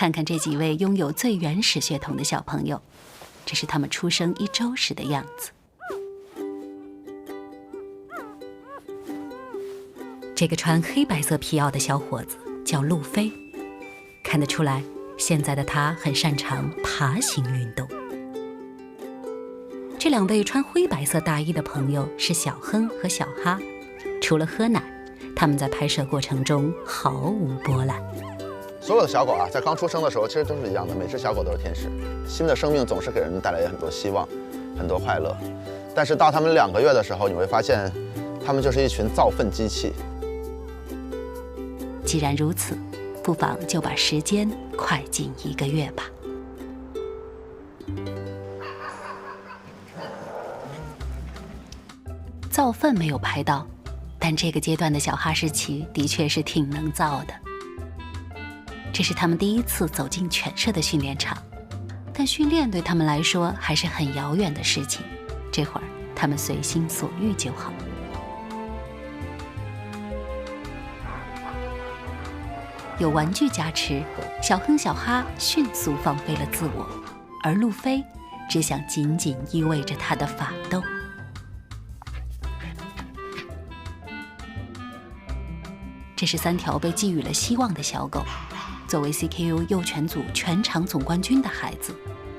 看看这几位拥有最原始血统的小朋友，这是他们出生1周时的样子。这个穿黑白色皮袄的小伙子叫路飞，看得出来，现在的他很擅长爬行运动。这2位穿灰白色大衣的朋友是小亨和小哈，除了喝奶，他们在拍摄过程中毫无波澜。所有的小狗啊，在刚出生的时候其实都是一样的，每只小狗都是天使。新的生命总是给人带来很多希望，很多快乐。但是到它们2个月的时候，你会发现，它们就是一群造粪机器。既然如此，不妨就把时间快进1个月吧。造粪没有拍到，但这个阶段的小哈士奇的确是挺能造的。这是他们第1次走进犬舍的训练场，但训练对他们来说还是很遥远的事情，这会儿他们随心所欲就好。有玩具加持，小亨小哈迅速放飞了自我，而路飞只想紧紧依偎着他的法斗。这是3条被寄予了希望的小狗。作为 CKU 幼犬组全场总冠军的孩子，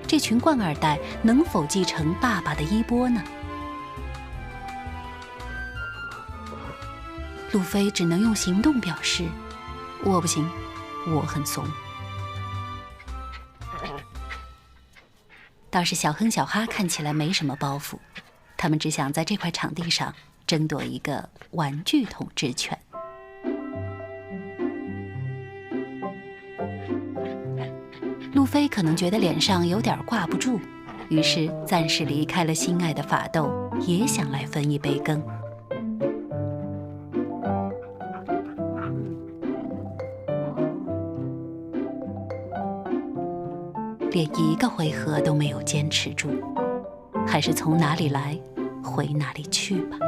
这群冠2代能否继承爸爸的衣钵呢？路飞只能用行动表示，我不行，我很怂。倒是小亨小哈看起来没什么包袱，他们只想在这块场地上争夺一个玩具统治权。路飞可能觉得脸上有点挂不住，于是暂时离开了心爱的法斗，也想来分一杯羹。连1个回合都没有坚持住，还是从哪里来回哪里去吧。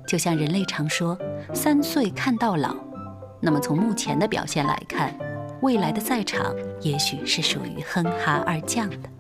就像人类常说3岁看到老，那么从目前的表现来看，未来的赛场也许是属于哼哈2将的。